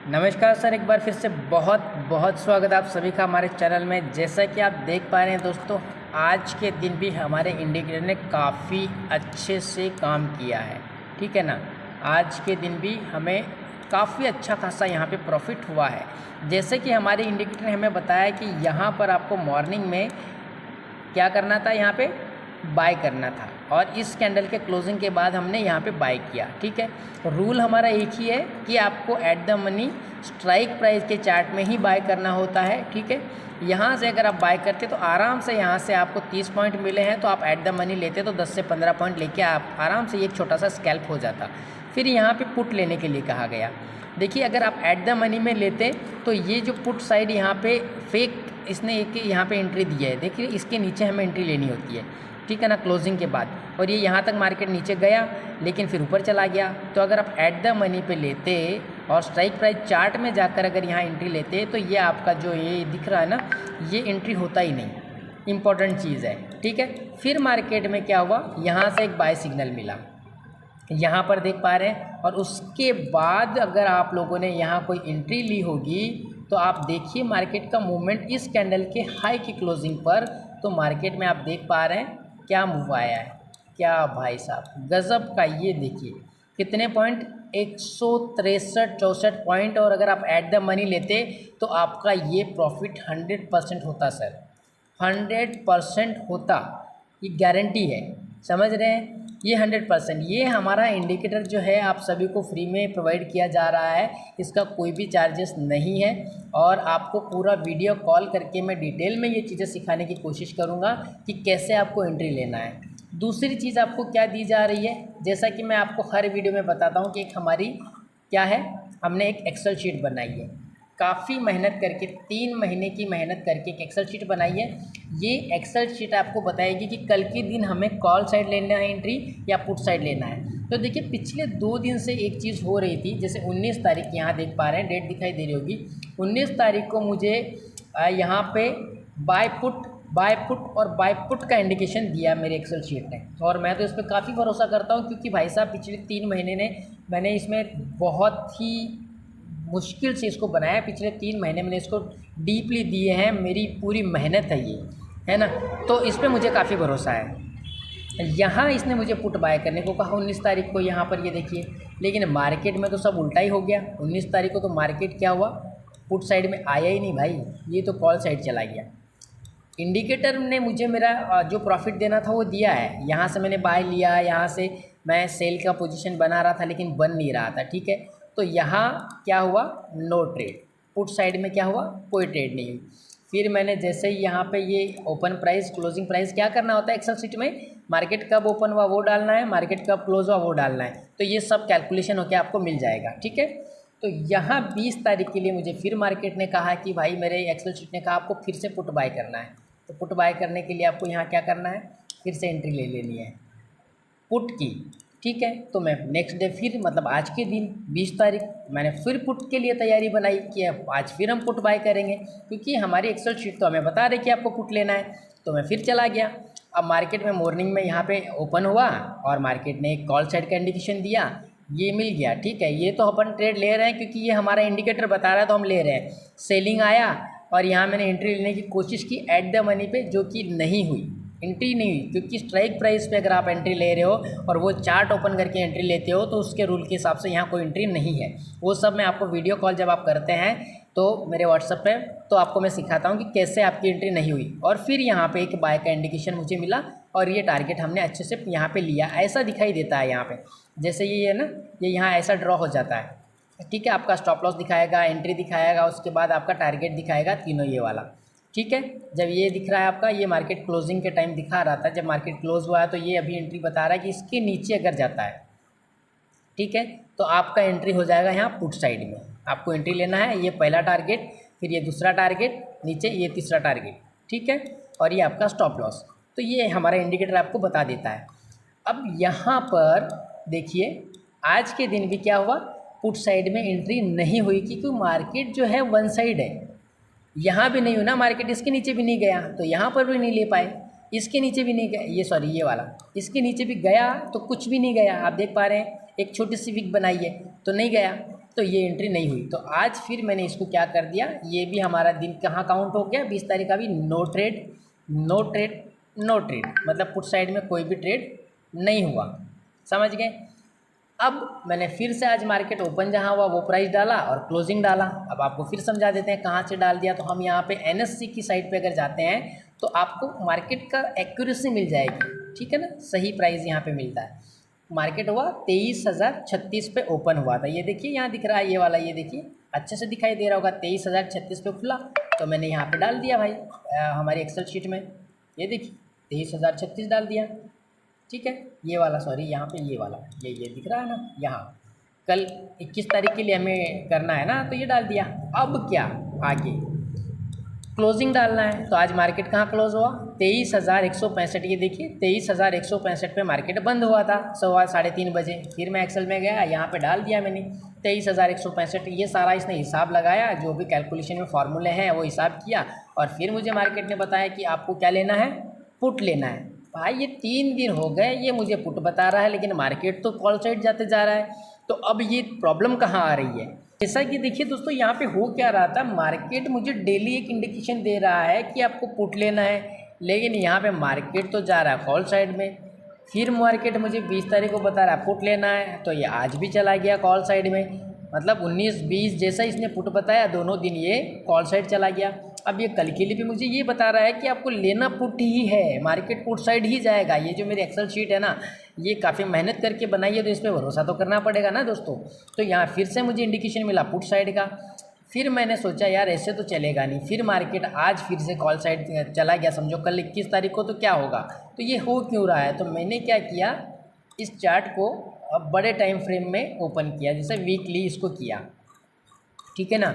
नमस्कार सर, एक बार फिर से बहुत बहुत स्वागत आप सभी का हमारे चैनल में। जैसा कि आप देख पा रहे हैं दोस्तों, आज के दिन भी हमारे इंडिकेटर ने काफ़ी अच्छे से काम किया है, ठीक है ना। आज के दिन भी हमें काफ़ी अच्छा खासा यहाँ पे प्रॉफिट हुआ है। जैसे कि हमारे इंडिकेटर ने हमें बताया कि यहाँ पर आपको मॉर्निंग में क्या करना था, यहाँ पे बाय करना था, और इस कैंडल के क्लोजिंग के बाद हमने यहाँ पे बाय किया, ठीक है। रूल हमारा एक ही है कि आपको at the money strike price के चार्ट में ही बाय करना होता है, ठीक है। यहाँ से अगर आप बाय करते तो आराम से यहाँ से आपको 30 पॉइंट मिले हैं, तो आप एट द मनी लेते तो 10 से 15 पॉइंट लेके आप आराम से एक छोटा सा स्कैल्प हो जाता। फिर यहाँ पे पुट लेने के लिए कहा गया। देखिए, अगर आप एट द मनी में लेते तो ये जो पुट साइड यहाँ पे फेक इसने एक यहाँ पे एंट्री दी है, देखिए इसके नीचे हमें एंट्री लेनी होती है, ठीक है ना, क्लोजिंग के बाद। और ये यहाँ तक मार्केट नीचे गया लेकिन फिर ऊपर चला गया। तो अगर आप एट द मनी पे लेते और स्ट्राइक प्राइस चार्ट में जाकर अगर यहाँ एंट्री लेते तो ये आपका जो ये दिख रहा है ना, ये एंट्री होता ही नहीं। इम्पॉर्टेंट चीज़ है, ठीक है। फिर मार्केट में क्या हुआ, यहाँ से एक बाय सिग्नल मिला, यहाँ पर देख पा रहे हैं। और उसके बाद अगर आप लोगों ने यहाँ कोई एंट्री ली होगी तो आप देखिए मार्केट का मूवमेंट इस कैंडल के हाई की क्लोजिंग पर, तो मार्केट में आप देख पा रहे हैं क्या मूव आया है। क्या भाई साहब गजब का, ये देखिए कितने पॉइंट, 163-64 पॉइंट। और अगर आप एट द मनी लेते तो आपका ये प्रॉफिट 100% होता सर, 100% होता, ये गारंटी है, समझ रहे हैं। ये 100%, ये हमारा इंडिकेटर जो है आप सभी को फ्री में प्रोवाइड किया जा रहा है, इसका कोई भी चार्जेस नहीं है। और आपको पूरा वीडियो कॉल करके मैं डिटेल में ये चीज़ें सिखाने की कोशिश करूँगा कि कैसे आपको एंट्री लेना है। दूसरी चीज़ आपको क्या दी जा रही है, जैसा कि मैं आपको हर वीडियो में बताता हूँ कि एक हमारी क्या है, हमने एक एक्सेल शीट बनाई है, काफ़ी मेहनत करके 3 महीने की मेहनत करके एक एक्सेल शीट बनाई है। ये एक्सेल शीट आपको बताएगी कि कल के दिन हमें कॉल साइड लेना है एंट्री या पुट साइड लेना है। तो देखिए पिछले 2 दिन से एक चीज़ हो रही थी, जैसे 19 तारीख यहाँ देख पा रहे हैं, डेट दिखाई दे रही होगी। 19 तारीख को मुझे यहाँ पे बाय पुट और बाय पुट का इंडिकेशन दिया मेरे एक्सेल शीट ने, और मैं तो इस पर काफ़ी भरोसा करता हूँ, क्योंकि भाई साहब पिछले 3 महीने ने मैंने इसमें बहुत ही मुश्किल से इसको बनाया। पिछले 3 महीने मैंने इसको डीपली दिए हैं, मेरी पूरी मेहनत है ये, है ना। तो इस पे मुझे काफ़ी भरोसा है। यहाँ इसने मुझे पुट बाय करने को कहा 19 तारीख को, यहाँ पर ये देखिए, लेकिन मार्केट में तो सब उल्टा ही हो गया। 19 तारीख को तो मार्केट क्या हुआ, पुट साइड में आया ही नहीं भाई, ये तो कॉल साइड चला गया। इंडिकेटर ने मुझे मेरा जो प्रॉफिट देना था वो दिया है। यहाँ से मैंने बाय लिया, यहाँ से मैं सेल का पोजीशन बना रहा था लेकिन बन नहीं रहा था, ठीक है। तो यहाँ क्या हुआ, नो ट्रेड। पुट साइड में क्या हुआ, कोई ट्रेड नहीं हुई। फिर मैंने जैसे ही यहाँ पे ये ओपन प्राइस क्लोजिंग प्राइस क्या करना होता है एक्सेल शीट में, मार्केट कब ओपन हुआ वो डालना है, मार्केट कब क्लोज हुआ वो डालना है। तो ये सब कैलकुलेशन होकर आपको मिल जाएगा, ठीक है। तो यहाँ 20 तारीख के लिए मुझे फिर मार्केट ने कहा कि भाई, मेरे एक्सेल शीट ने कहा आपको फिर से पुट बाय करना है। तो पुट बाय करने के लिए आपको यहाँ क्या करना है, फिर से एंट्री ले लेनी है पुट की, ठीक है। तो मैं नेक्स्ट डे फिर, मतलब आज के दिन 20 तारीख, मैंने फिर पुट के लिए तैयारी बनाई कि अब आज फिर हम पुट बाय करेंगे, क्योंकि हमारी एक्सेल शीट तो हमें बता रही कि आपको पुट लेना है। तो मैं फिर चला गया। अब मार्केट में मॉर्निंग में यहाँ पे ओपन हुआ और मार्केट ने एक कॉल साइड का इंडिकेशन दिया, ये मिल गया, ठीक है। ये तो अपन ट्रेड ले रहे हैं क्योंकि ये हमारा इंडिकेटर बता रहा है तो हम ले रहे हैं। सेलिंग आया और यहाँ मैंने एंट्री लेने की कोशिश की एट द मनी पे, जो कि नहीं हुई, एंट्री नहीं हुई। क्योंकि स्ट्राइक प्राइस पे अगर आप एंट्री ले रहे हो और वो चार्ट ओपन करके एंट्री लेते हो तो उसके रूल के हिसाब से यहाँ कोई एंट्री नहीं है। वो सब मैं आपको वीडियो कॉल जब आप करते हैं तो मेरे व्हाट्सएप पे, तो आपको मैं सिखाता हूँ कि कैसे आपकी एंट्री नहीं हुई। और फिर यहाँ पे एक बाय का इंडिकेशन मुझे मिला और ये टारगेट हमने अच्छे से यहाँ पे लिया। ऐसा दिखाई देता है यहाँ पे, जैसे ये है ना, ये यहाँ ऐसा ड्रॉ हो जाता है, ठीक है। आपका स्टॉप लॉस दिखाएगा, एंट्री दिखाएगा, उसके बाद आपका टारगेट दिखाएगा, तीनों ये वाला, ठीक है। जब ये दिख रहा है आपका, ये मार्केट क्लोजिंग के टाइम दिखा रहा था, जब मार्केट क्लोज हुआ है तो ये अभी एंट्री बता रहा है कि इसके नीचे अगर जाता है, ठीक है, तो आपका एंट्री हो जाएगा यहाँ पुट साइड में। आपको एंट्री लेना है, ये पहला टारगेट, फिर ये दूसरा टारगेट, नीचे ये तीसरा टारगेट, ठीक है, और ये आपका स्टॉप लॉस। तो ये हमारा इंडिकेटर आपको बता देता है। अब यहाँ पर देखिए, आज के दिन भी क्या हुआ, पुट साइड में एंट्री नहीं हुई क्योंकि मार्केट जो है वन साइड है। यहाँ भी नहीं हुई ना मार्केट, इसके नीचे भी नहीं गया तो यहाँ पर भी नहीं ले पाए, इसके नीचे भी नहीं गया, ये सॉरी ये वाला, इसके नीचे भी गया तो कुछ भी नहीं गया। आप देख पा रहे हैं एक छोटी सी विक बनाई है तो नहीं गया। तो ये एंट्री नहीं हुई। तो आज फिर मैंने इसको क्या कर दिया, ये भी हमारा दिन कहाँ काउंट हो गया, 20 तारीख का भी no trade no trade no trade, मतलब पुट साइड में कोई भी ट्रेड नहीं हुआ, समझ गए। अब मैंने फिर से आज मार्केट ओपन जहाँ हुआ वो प्राइस डाला और क्लोजिंग डाला। अब आपको फिर समझा देते हैं कहाँ से डाल दिया। तो हम यहाँ पे एनएससी की साइड पे अगर जाते हैं तो आपको मार्केट का एक्यूरेसी मिल जाएगी, ठीक है ना, सही प्राइस यहाँ पे मिलता है। मार्केट हुआ 23,036 पे ओपन हुआ था, ये देखिए यहाँ दिख रहा है ये वाला, ये देखिए अच्छे से दिखाई दे रहा होगा, 23,036 पे खुला। तो मैंने यहाँ पे डाल दिया भाई हमारी एक्सेल शीट में, ये देखिए 23,036 डाल दिया, ठीक है। ये वाला सॉरी यहाँ पे ये वाला ये दिख रहा है ना, यहाँ कल 21 तारीख के लिए हमें करना है ना, तो ये डाल दिया। अब क्या आगे क्लोजिंग डालना है। तो आज मार्केट कहाँ क्लोज हुआ, 23,165, ये देखिए 23,165 पे मार्केट बंद हुआ था 3:15 बजे। फिर मैं एक्सेल में गया, यहाँ पे डाल दिया मैंने 23,165, ये सारा इसने हिसाब लगाया, जो भी कैलकुलेशन में फार्मूले हैं वो हिसाब किया, और फिर मुझे मार्केट ने बताया कि आपको क्या लेना है, पुट लेना है। भाई ये 3 दिन हो गए ये मुझे पुट बता रहा है, लेकिन मार्केट तो कॉल साइड जाते जा रहा है। तो अब ये प्रॉब्लम कहाँ आ रही है, जैसा कि देखिए दोस्तों यहाँ पे हो क्या रहा था, मार्केट मुझे डेली एक इंडिकेशन दे रहा है कि आपको पुट लेना है, लेकिन यहाँ पे मार्केट तो जा रहा है कॉल साइड में। फिर मार्केट मुझे 20 तारीख को बता रहा है पुट लेना है, तो ये आज भी चला गया कॉल साइड में, मतलब 19-20 जैसा इसने पुट बताया दोनों दिन ये कॉल साइड चला गया। अब ये कल के लिए भी मुझे ये बता रहा है कि आपको लेना पुट ही है, मार्केट पुट साइड ही जाएगा। ये जो मेरी एक्सेल शीट है ना, ये काफ़ी मेहनत करके बनाई है, तो इस पर भरोसा तो करना पड़ेगा ना दोस्तों। तो यहाँ फिर से मुझे इंडिकेशन मिला पुट साइड का। फिर मैंने सोचा यार ऐसे तो चलेगा नहीं, फिर मार्केट आज फिर से कॉल साइड चला गया, समझो कल 21 तारीख को, तो क्या होगा, तो ये हो क्यों रहा है। तो मैंने क्या किया, इस चार्ट को अब बड़े टाइम फ्रेम में ओपन किया, जैसे वीकली इसको किया, ठीक है ना।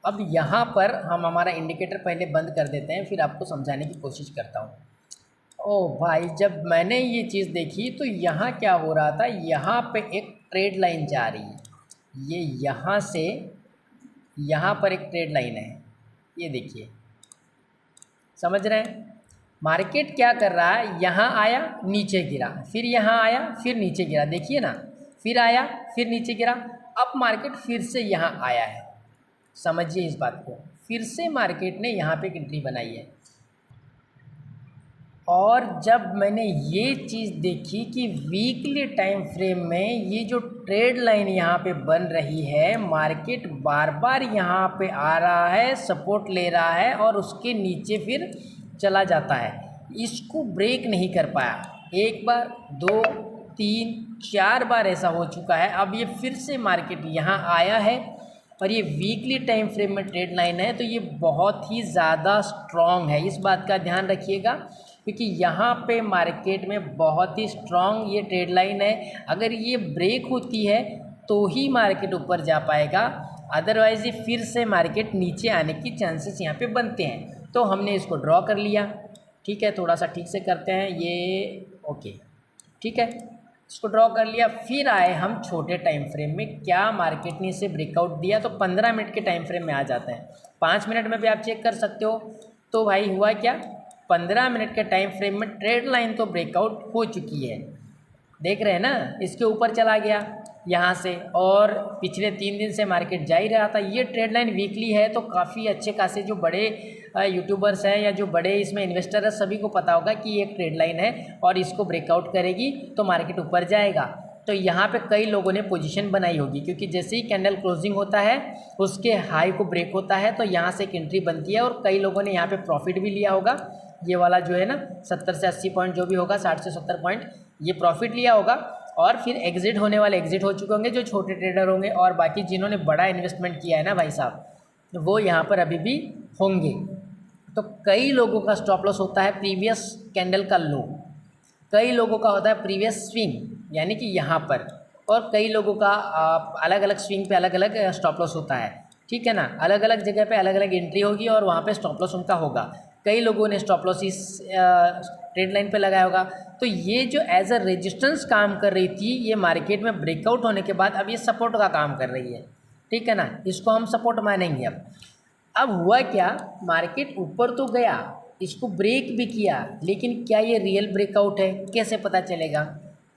अब यहाँ पर हम हमारा इंडिकेटर पहले बंद कर देते हैं, फिर आपको समझाने की कोशिश करता हूँ। ओ भाई, जब मैंने ये चीज़ देखी तो यहाँ क्या हो रहा था, यहाँ पे एक ट्रेड लाइन जा रही है, ये यहाँ से यहाँ पर एक ट्रेड लाइन है, ये देखिए, समझ रहे हैं। मार्केट क्या कर रहा है, यहाँ आया नीचे गिरा, फिर यहाँ आया फिर नीचे गिरा, देखिए ना, फिर आया फिर नीचे गिरा। अब मार्केट फिर से यहाँ आया है, समझिए इस बात को, फिर से मार्केट ने यहाँ पे एक एंट्री बनाई है। और जब मैंने ये चीज़ देखी कि वीकली टाइम फ्रेम में ये जो ट्रेड लाइन यहाँ पे बन रही है, मार्केट बार बार यहाँ पे आ रहा है, सपोर्ट ले रहा है और उसके नीचे फिर चला जाता है, इसको ब्रेक नहीं कर पाया। 1 बार 2 3 4 बार ऐसा हो चुका है। अब ये फिर से मार्केट यहाँ आया है और ये वीकली टाइम फ्रेम में ट्रेड लाइन है, तो ये बहुत ही ज़्यादा स्ट्रॉन्ग है, इस बात का ध्यान रखिएगा, क्योंकि यहाँ पे मार्केट में बहुत ही स्ट्रॉन्ग ये ट्रेड लाइन है। अगर ये ब्रेक होती है तो ही मार्केट ऊपर जा पाएगा, अदरवाइज़ ये फिर से मार्केट नीचे आने की चांसेस यहाँ पे बनते हैं। तो हमने इसको ड्रॉ कर लिया, ठीक है, थोड़ा सा ठीक से करते हैं ये, ओके ठीक है, इसको ड्रॉ कर लिया। फिर आए हम छोटे टाइम फ्रेम में, क्या मार्केट ने इसे ब्रेकआउट दिया, तो 15 मिनट के टाइम फ्रेम में आ जाते हैं, 5 मिनट में भी आप चेक कर सकते हो। तो भाई हुआ क्या, 15 मिनट के टाइम फ्रेम में ट्रेड लाइन तो ब्रेकआउट हो चुकी है, देख रहे हैं ना, इसके ऊपर चला गया यहाँ से, और पिछले 3 दिन से मार्केट जा ही रहा था। ये ट्रेड लाइन वीकली है, तो काफ़ी अच्छे खासे जो बड़े यूट्यूबर्स हैं या जो बड़े इसमें इन्वेस्टर है, सभी को पता होगा कि ये एक ट्रेड लाइन है और इसको ब्रेकआउट करेगी तो मार्केट ऊपर जाएगा। तो यहाँ पे कई लोगों ने पोजीशन बनाई होगी, क्योंकि जैसे ही कैंडल क्लोजिंग होता है उसके हाई को ब्रेक होता है, तो यहाँ से एक एंट्री बनती है और कई लोगों ने यहाँ पे प्रॉफिट भी लिया होगा। ये वाला जो है ना 70 से 80 पॉइंट जो भी होगा, 60 से 70 पॉइंट ये प्रॉफिट लिया होगा, और फिर एग्जिट होने वाले एग्जिट हो चुके होंगे जो छोटे ट्रेडर होंगे, और बाकी जिन्होंने बड़ा इन्वेस्टमेंट किया है ना भाई साहब, वो यहाँ पर अभी भी होंगे। तो कई लोगों का स्टॉप लॉस होता है प्रीवियस कैंडल का लो, कई लोगों का होता है प्रीवियस स्विंग यानी कि यहाँ पर, और कई लोगों का अलग अलग स्विंग पे अलग अलग स्टॉप लॉस होता है, ठीक है ना, अलग अलग जगह पे अलग अलग एंट्री होगी और वहाँ पे स्टॉप लॉस उनका होगा। कई लोगों ने स्टॉप लॉस इस ट्रेड लाइन पे लगाया होगा। तो ये जो एज अ रेजिस्टेंस काम कर रही थी, ये मार्केट में ब्रेकआउट होने के बाद अब ये सपोर्ट का काम कर रही है, ठीक है ना, इसको हम सपोर्ट मानेंगे। अब हुआ क्या, मार्केट ऊपर तो गया, इसको ब्रेक भी किया, लेकिन क्या ये रियल ब्रेकआउट है, कैसे पता चलेगा।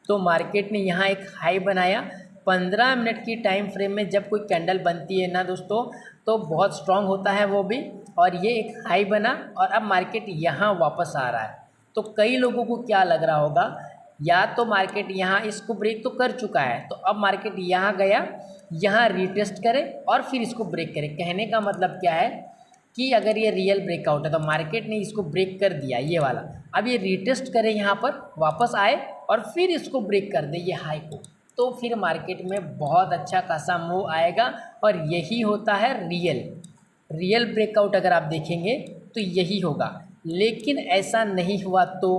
तो मार्केट ने यहाँ एक हाई बनाया 15 मिनट की टाइम फ्रेम में जब कोई कैंडल बनती है ना दोस्तों, तो बहुत स्ट्रांग होता है वो भी, और ये एक हाई बना और अब मार्केट यहाँ वापस आ रहा है। तो कई लोगों को क्या लग रहा होगा, या तो मार्केट यहाँ इसको ब्रेक तो कर चुका है, तो अब मार्केट यहाँ गया, यहाँ रीटेस्ट करे और फिर इसको ब्रेक करे। कहने का मतलब क्या है कि अगर ये रियल ब्रेकआउट है तो मार्केट ने इसको ब्रेक कर दिया ये वाला, अब ये रीटेस्ट करे यहाँ पर वापस आए और फिर इसको ब्रेक कर दे ये हाई को, तो फिर मार्केट में बहुत अच्छा खासा मूव आएगा। और यही होता है रियल ब्रेकआउट। अगर आप देखेंगे तो यही होगा, लेकिन ऐसा नहीं हुआ तो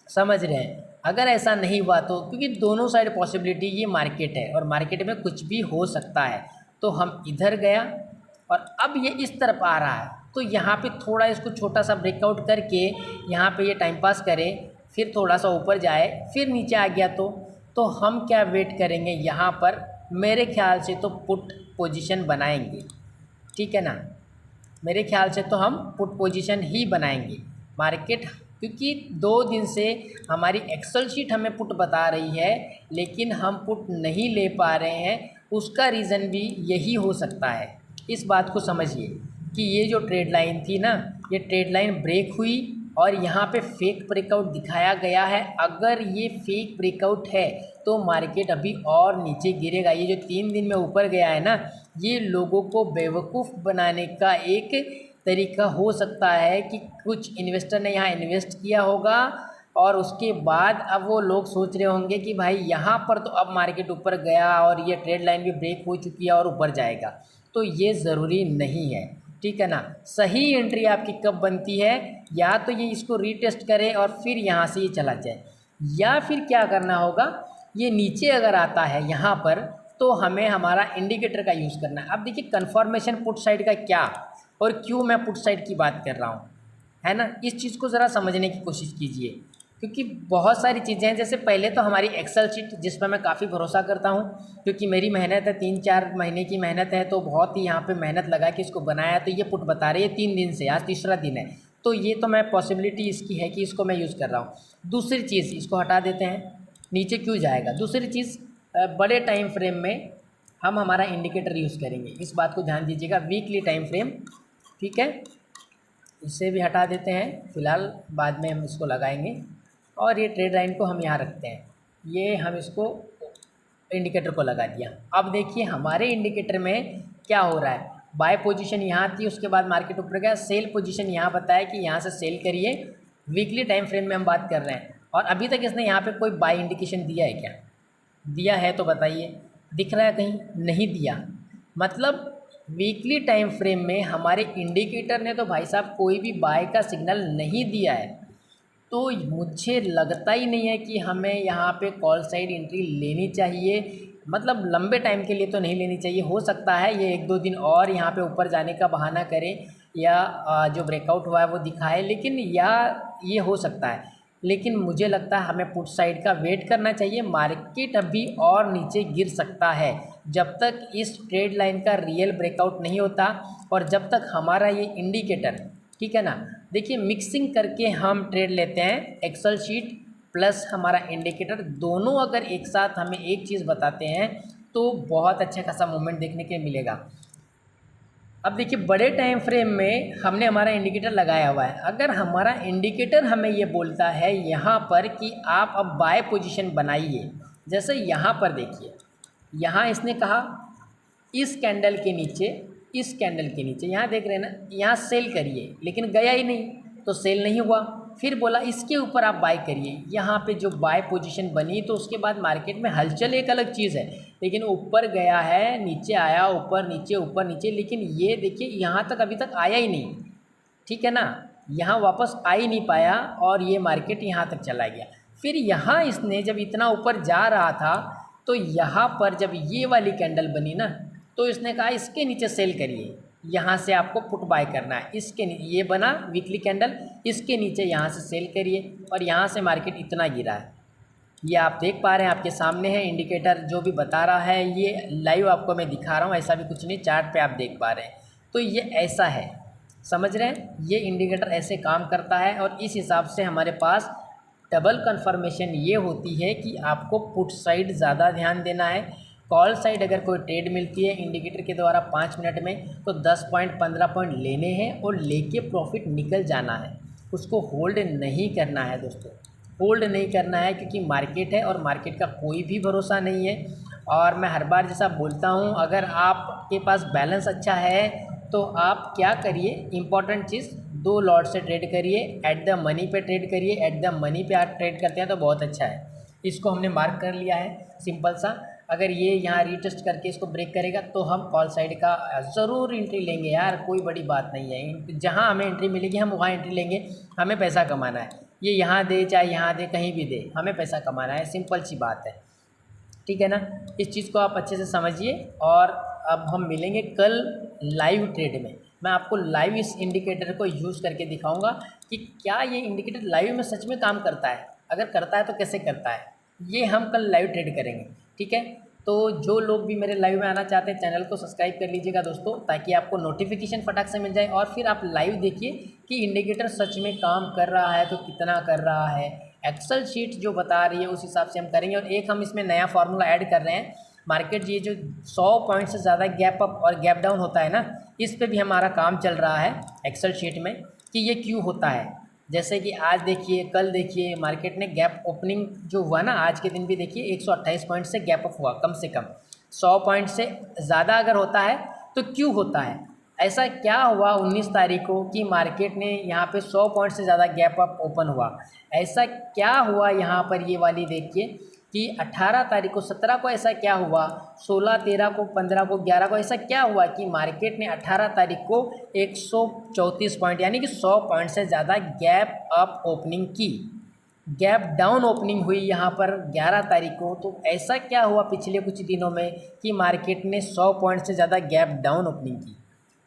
समझ रहे हैं, अगर ऐसा नहीं हुआ तो, क्योंकि दोनों साइड पॉसिबिलिटी ये मार्केट है और मार्केट में कुछ भी हो सकता है। तो हम इधर गया और अब ये इस तरफ आ रहा है, तो यहाँ पे थोड़ा इसको छोटा सा ब्रेकआउट करके यहाँ पे ये टाइम पास करे, फिर थोड़ा सा ऊपर जाए, फिर नीचे आ गया तो हम क्या वेट करेंगे यहाँ पर, मेरे ख्याल से तो पुट पोजीशन बनाएंगे, ठीक है ना। मेरे ख्याल से तो हम पुट पोजीशन ही बनाएंगे मार्केट, क्योंकि 2 दिन से हमारी एक्सेल शीट हमें पुट बता रही है लेकिन हम पुट नहीं ले पा रहे हैं। उसका रीज़न भी यही हो सकता है। इस बात को समझिए कि ये जो ट्रेड लाइन थी ना, ये ट्रेड लाइन ब्रेक हुई और यहाँ पे फेक ब्रेकआउट दिखाया गया है। अगर ये फेक ब्रेकआउट है तो मार्केट अभी और नीचे गिरेगा। ये जो 3 दिन में ऊपर गया है ना, ये लोगों को बेवकूफ़ बनाने का एक तरीका हो सकता है कि कुछ इन्वेस्टर ने यहाँ इन्वेस्ट किया होगा और उसके बाद अब वो लोग सोच रहे होंगे कि भाई यहाँ पर तो अब मार्केट ऊपर गया और ये ट्रेड लाइन भी ब्रेक हो चुकी है और ऊपर जाएगा, तो ये ज़रूरी नहीं है, ठीक है ना। सही एंट्री आपकी कब बनती है, या तो ये इसको रीटेस्ट करे और फिर यहाँ से ये चला जाए, या फिर क्या करना होगा, ये नीचे अगर आता है यहाँ पर तो हमें हमारा इंडिकेटर का यूज़ करना है। अब देखिए कन्फर्मेशन पुट साइड का क्या और क्यों मैं पुट साइड की बात कर रहा हूँ, है ना। इस चीज़ को ज़रा समझने की कोशिश कीजिए, क्योंकि बहुत सारी चीज़ें हैं। जैसे पहले तो हमारी एक्सेल शीट, जिस पर मैं काफ़ी भरोसा करता हूँ, क्योंकि मेरी मेहनत है, 3-4 महीने की मेहनत है, तो बहुत ही यहाँ पे मेहनत लगा के इसको बनाया। तो ये पुट बता रही है 3 दिन से, आज तीसरा दिन है, तो ये तो मैं पॉसिबिलिटी इसकी है कि इसको मैं यूज़ कर रहा हूँ। दूसरी चीज़, इसको हटा देते हैं, नीचे क्यों जाएगा। दूसरी चीज़, बड़े टाइम फ्रेम में हम हमारा इंडिकेटर यूज़ करेंगे, इस बात को ध्यान दीजिएगा। वीकली टाइम फ्रेम, ठीक है, इसे भी हटा देते हैं फ़िलहाल, बाद में हम इसको लगाएंगे। और ये ट्रेड लाइन को हम यहाँ रखते हैं, ये हम इसको इंडिकेटर को लगा दिया। अब देखिए हमारे इंडिकेटर में क्या हो रहा है, बाय पोजीशन यहाँ थी, उसके बाद मार्केट ऊपर गया, सेल पोजीशन यहाँ बताया कि यहाँ से सेल करिए। वीकली टाइम फ्रेम में हम बात कर रहे हैं, और अभी तक इसने यहाँ पे कोई बाय इंडिकेशन दिया है क्या? दिया है तो बताइए, दिख रहा है कहीं? नहीं दिया। मतलब वीकली टाइम फ्रेम में हमारे इंडिकेटर ने तो भाई साहब कोई भी बाय का सिग्नल नहीं दिया है। तो मुझे लगता ही नहीं है कि हमें यहाँ पे कॉल साइड एंट्री लेनी चाहिए, मतलब लंबे टाइम के लिए तो नहीं लेनी चाहिए। हो सकता है ये 1-2 दिन और यहाँ पे ऊपर जाने का बहाना करें, या जो ब्रेकआउट हुआ है वो दिखाए, लेकिन या ये हो सकता है, लेकिन मुझे लगता है हमें पुट साइड का वेट करना चाहिए। मार्केट अभी और नीचे गिर सकता है जब तक इस ट्रेड लाइन का रियल ब्रेकआउट नहीं होता, और जब तक हमारा ये इंडिकेटर, ठीक है ना, देखिए मिक्सिंग करके हम ट्रेड लेते हैं, एक्सेल शीट प्लस हमारा इंडिकेटर, दोनों अगर एक साथ हमें एक चीज़ बताते हैं तो बहुत अच्छा खासा मूवमेंट देखने के मिलेगा। अब देखिए बड़े टाइम फ्रेम में हमने हमारा इंडिकेटर लगाया हुआ है। अगर हमारा इंडिकेटर हमें ये बोलता है यहाँ पर कि आप अब बाय पोजीशन बनाइए, जैसे यहाँ पर देखिए, यहाँ इसने कहा इस कैंडल के नीचे, इस कैंडल के नीचे, यहाँ देख रहे हैं ना, यहाँ सेल करिए, लेकिन गया ही नहीं तो सेल नहीं हुआ। फिर बोला इसके ऊपर आप बाय करिए, यहाँ पे जो बाय पोजीशन बनी, तो उसके बाद मार्केट में हलचल एक अलग चीज़ है, लेकिन ऊपर गया है, नीचे आया, ऊपर नीचे, लेकिन ये देखिए यहाँ तक अभी तक आया ही नहीं, ठीक है ना, यहाँ वापस आ ही नहीं पाया और ये मार्केट यहाँ तक चला गया। फिर यहाँ इसने जब इतना ऊपर जा रहा था, तो यहाँ पर जब ये वाली कैंडल बनी ना, तो इसने कहा इसके नीचे सेल करिए, यहाँ से आपको पुट बाय करना है। इसके ये बना वीकली कैंडल, इसके नीचे यहाँ से सेल करिए, और यहाँ से मार्केट इतना गिरा है। ये आप देख पा रहे हैं, आपके सामने है इंडिकेटर जो भी बता रहा है, ये लाइव आपको मैं दिखा रहा हूँ, ऐसा भी कुछ नहीं, चार्ट पे आप देख पा रहे हैं। तो ये ऐसा है, समझ रहे हैं, ये इंडिकेटर ऐसे काम करता है, और इस हिसाब से हमारे पास डबल कन्फर्मेशन ये होती है कि आपको पुट साइड ज़्यादा ध्यान देना है। कॉल साइड अगर कोई ट्रेड मिलती है इंडिकेटर के द्वारा 5 मिनट में, तो 10 पॉइंट 15 पॉइंट लेने हैं और लेके प्रॉफिट निकल जाना है। उसको होल्ड नहीं करना है दोस्तों, होल्ड नहीं करना है, क्योंकि मार्केट है और मार्केट का कोई भी भरोसा नहीं है। और मैं हर बार जैसा बोलता हूँ, अगर आपके पास बैलेंस अच्छा है तो आप क्या करिए, इम्पॉर्टेंट चीज़ 2 लॉट से ट्रेड करिए, एट द मनी पे ट्रेड करिए। एट द मनी पे आप ट्रेड करते हैं तो बहुत अच्छा है। इसको हमने मार्क कर लिया है सिंपल सा। अगर ये यहाँ रीटेस्ट करके इसको ब्रेक करेगा तो हम कॉल साइड का ज़रूर एंट्री लेंगे यार, कोई बड़ी बात नहीं है। जहाँ हमें एंट्री मिलेगी हम वहाँ एंट्री लेंगे। हमें पैसा कमाना है, ये यहाँ दे चाहे यहाँ दे, कहीं भी दे, हमें पैसा कमाना है, सिंपल सी बात है। ठीक है ना, इस चीज़ को आप अच्छे से समझिए। और अब हम मिलेंगे कल लाइव ट्रेड में। मैं आपको लाइव इस इंडिकेटर को यूज़ करके दिखाऊंगा कि क्या ये इंडिकेटर लाइव में सच में काम करता है, अगर करता है तो कैसे करता है, ये हम कल लाइव ट्रेड करेंगे। ठीक है, तो जो लोग भी मेरे लाइव में आना चाहते हैं चैनल को सब्सक्राइब कर लीजिएगा दोस्तों, ताकि आपको नोटिफिकेशन फटाक से मिल जाए। और फिर आप लाइव देखिए कि इंडिकेटर सच में काम कर रहा है तो कितना कर रहा है। एक्सेल शीट जो बता रही है उस हिसाब से हम करेंगे। और एक हम इसमें नया फार्मूला ऐड कर रहे हैं, मार्केट ये जो 100 पॉइंट से ज़्यादा गैप अप और गैप डाउन होता है ना, इस पे भी हमारा काम चल रहा है एक्सेल शीट में कि ये क्यों होता है। जैसे कि आज देखिए, कल देखिए, मार्केट ने गैप ओपनिंग जो हुआ ना, आज के दिन भी देखिए 128 पॉइंट से गैप अप हुआ। कम से कम 100 पॉइंट से ज़्यादा अगर होता है तो क्यों होता है, ऐसा क्या हुआ 19 तारीख को कि मार्केट ने यहाँ पे 100 पॉइंट से ज़्यादा गैप अप ओपन हुआ। ऐसा क्या हुआ यहाँ पर, ये वाली देखिए कि 18 तारीख को, 17 को ऐसा क्या हुआ, 16, 13 को, 15 को, 11 को ऐसा क्या हुआ कि मार्केट ने 18 तारीख को 134 पॉइंट यानी कि 100 पॉइंट से ज़्यादा गैप अप ओपनिंग की। गैप डाउन ओपनिंग हुई यहाँ पर 11 तारीख को। तो ऐसा क्या हुआ पिछले कुछ दिनों में कि मार्केट ने 100 पॉइंट से ज़्यादा गैप डाउन ओपनिंग की।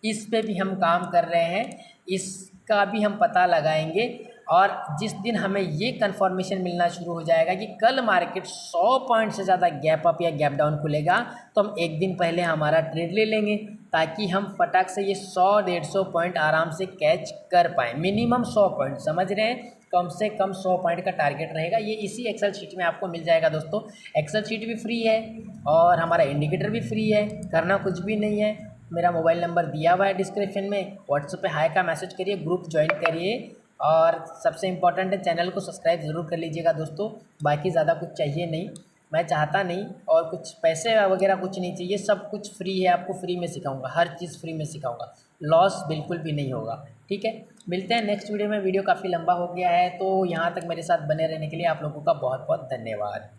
इस पे भी हम काम कर रहे हैं, इसका भी हम पता लगाएंगे। और जिस दिन हमें ये कंफर्मेशन मिलना शुरू हो जाएगा कि कल मार्केट 100 पॉइंट से ज़्यादा गैप अप या गैप डाउन खुलेगा, तो हम एक दिन पहले हमारा ट्रेड ले लेंगे, ताकि हम फटाक से ये 100-150 पॉइंट आराम से कैच कर पाएँ। मिनिमम 100 पॉइंट, समझ रहे हैं, कम से कम 100 पॉइंट का टारगेट रहेगा। ये इसी एक्सेल शीट में आपको मिल जाएगा दोस्तों। एक्सेल शीट भी फ्री है और हमारा इंडिकेटर भी फ्री है, करना कुछ भी नहीं है। मेरा मोबाइल नंबर दिया हुआ है डिस्क्रिप्शन में, व्हाट्सएप पे हाय का मैसेज करिए, ग्रुप ज्वाइन करिए। और सबसे इम्पॉर्टेंट है, चैनल को सब्सक्राइब ज़रूर कर लीजिएगा दोस्तों। बाकी ज़्यादा कुछ चाहिए नहीं, मैं चाहता नहीं, और कुछ पैसे वगैरह कुछ नहीं चाहिए, सब कुछ फ्री है। आपको फ्री में सिखाऊंगा, हर चीज़ फ्री में सिखाऊंगा, लॉस बिल्कुल भी नहीं होगा। ठीक है, मिलते हैं नेक्स्ट वीडियो में। वीडियो काफ़ी लंबा हो गया है, तो यहाँ तक मेरे साथ बने रहने के लिए आप लोगों का बहुत बहुत धन्यवाद।